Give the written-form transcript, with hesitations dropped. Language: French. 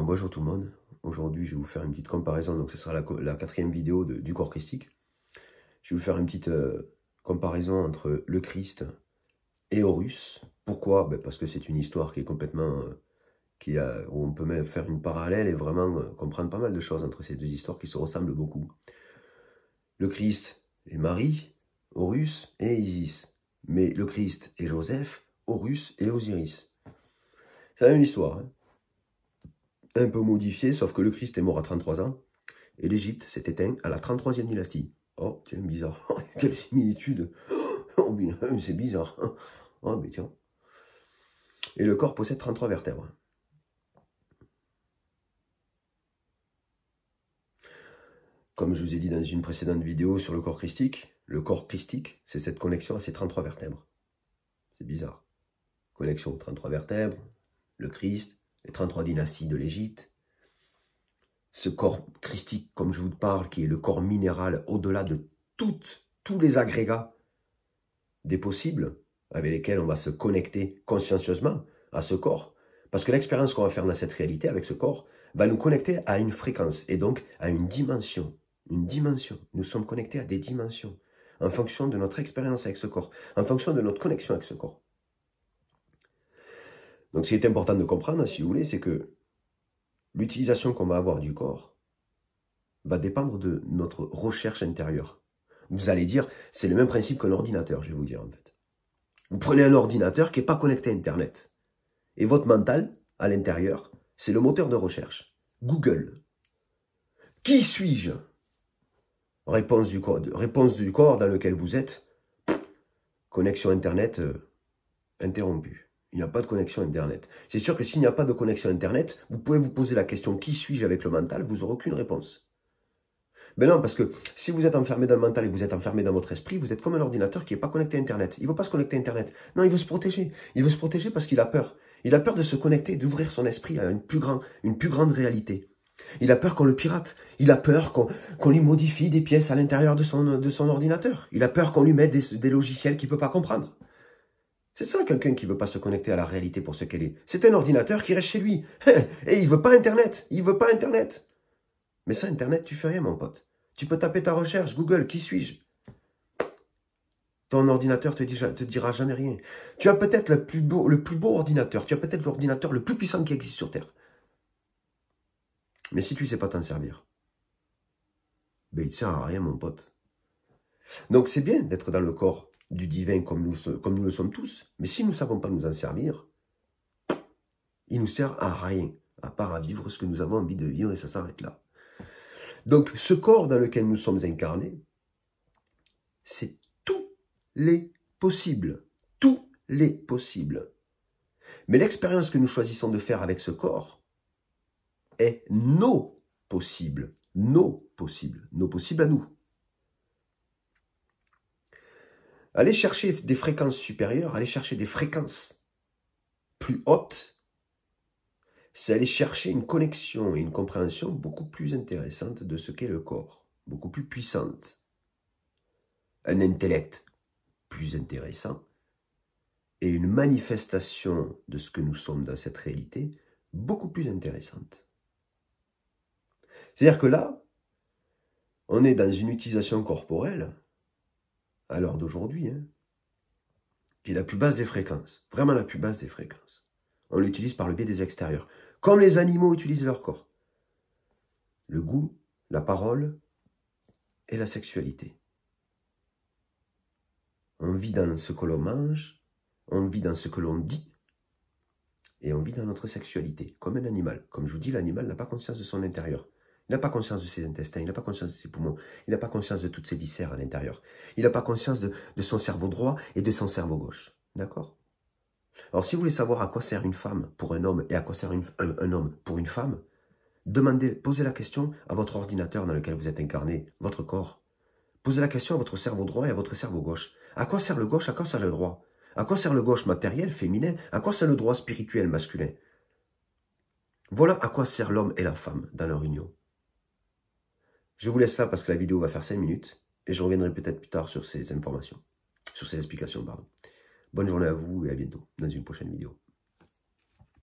Bonjour tout le monde, aujourd'hui je vais vous faire une petite comparaison, donc ce sera la quatrième vidéo du corps christique. Je vais vous faire une petite comparaison entre le Christ et Horus. Pourquoi? Parce que c'est une histoire qui est complètement, où on peut même faire une parallèle et vraiment comprendre pas mal de choses entre ces deux histoires qui se ressemblent beaucoup. Le Christ est Marie, Horus et Isis. Mais le Christ est Joseph, Horus et Osiris. C'est la même histoire, hein. Un peu modifié, sauf que le Christ est mort à 33 ans, et l'Égypte s'est éteinte à la 33e dynastie. Oh, tiens, bizarre. Quelle similitude. Oh, bien, c'est bizarre. Oh, mais tiens. Et le corps possède 33 vertèbres. Comme je vous ai dit dans une précédente vidéo sur le corps christique, c'est cette connexion à ces 33 vertèbres. C'est bizarre. Connexion aux 33 vertèbres, le Christ, les 33 dynasties de l'Égypte. Ce corps christique, comme je vous parle, qui est le corps minéral au-delà de tous les agrégats des possibles avec lesquels on va se connecter consciencieusement à ce corps. Parce que l'expérience qu'on va faire dans cette réalité avec ce corps va nous connecter à une fréquence et donc à une dimension. Une dimension. Nous sommes connectés à des dimensions en fonction de notre expérience avec ce corps, en fonction de notre connexion avec ce corps. Donc ce qui est important de comprendre, si vous voulez, c'est que l'utilisation qu'on va avoir du corps va dépendre de notre recherche intérieure. Vous allez dire, c'est le même principe qu'un ordinateur, je vais vous dire en fait. Vous prenez un ordinateur qui n'est pas connecté à Internet. Et votre mental, à l'intérieur, c'est le moteur de recherche. Google. Qui suis-je? Réponse du corps dans lequel vous êtes. Connexion Internet interrompue. Il n'y a pas de connexion Internet. C'est sûr que s'il n'y a pas de connexion Internet, vous pouvez vous poser la question « Qui suis-je » avec le mental, vous n'aurez aucune réponse. Ben non, parce que si vous êtes enfermé dans le mental et vous êtes enfermé dans votre esprit, vous êtes comme un ordinateur qui n'est pas connecté à Internet. Il ne veut pas se connecter à Internet. Non, il veut se protéger. Il veut se protéger parce qu'il a peur. Il a peur de se connecter, d'ouvrir son esprit à une plus grande réalité. Il a peur qu'on le pirate. Il a peur qu'on lui modifie des pièces à l'intérieur de son ordinateur. Il a peur qu'on lui mette des logiciels qu'il ne peut pas comprendre. C'est ça, quelqu'un qui ne veut pas se connecter à la réalité pour ce qu'elle est. C'est un ordinateur qui reste chez lui. Et il ne veut pas Internet. Il ne veut pas Internet. Mais ça, Internet, tu fais rien, mon pote. Tu peux taper ta recherche, Google, qui suis-je? Ton ordinateur te dira jamais rien. Tu as peut-être le plus beau ordinateur. Tu as peut-être l'ordinateur le plus puissant qui existe sur Terre. Mais si tu ne sais pas t'en servir, ben il ne sert à rien, mon pote. Donc c'est bien d'être dans le corps du divin comme nous le sommes tous. Mais si nous ne savons pas nous en servir, il ne nous sert à rien, à part à vivre ce que nous avons envie de vivre et ça s'arrête là. Donc ce corps dans lequel nous sommes incarnés, c'est tous les possibles. Tous les possibles. Mais l'expérience que nous choisissons de faire avec ce corps est nos possibles. Nos possibles. Nos possibles à nous. Aller chercher des fréquences supérieures, aller chercher des fréquences plus hautes, c'est aller chercher une connexion et une compréhension beaucoup plus intéressante de ce qu'est le corps, beaucoup plus puissante. Un intellect plus intéressant et une manifestation de ce que nous sommes dans cette réalité beaucoup plus intéressante. C'est-à-dire que là, on est dans une utilisation corporelle, à l'heure d'aujourd'hui, hein, qui est la plus basse des fréquences, vraiment la plus basse des fréquences. On l'utilise par le biais des extérieurs, comme les animaux utilisent leur corps. Le goût, la parole et la sexualité. On vit dans ce que l'on mange, on vit dans ce que l'on dit, et on vit dans notre sexualité, comme un animal. Comme je vous dis, l'animal n'a pas conscience de son intérieur. Il n'a pas conscience de ses intestins, il n'a pas conscience de ses poumons, il n'a pas conscience de toutes ses viscères à l'intérieur. Il n'a pas conscience de son cerveau droit et de son cerveau gauche. D'accord? Alors, si vous voulez savoir à quoi sert une femme pour un homme et à quoi sert un homme pour une femme, posez la question à votre ordinateur dans lequel vous êtes incarné, votre corps. Posez la question à votre cerveau droit et à votre cerveau gauche. À quoi sert le gauche, à quoi sert le droit? À quoi sert le gauche matériel, féminin? À quoi sert le droit spirituel, masculin? Voilà à quoi sert l'homme et la femme dans leur union. Je vous laisse là parce que la vidéo va faire 5 minutes et je reviendrai peut-être plus tard sur ces informations, sur ces explications, pardon. Bonne journée à vous et à bientôt dans une prochaine vidéo.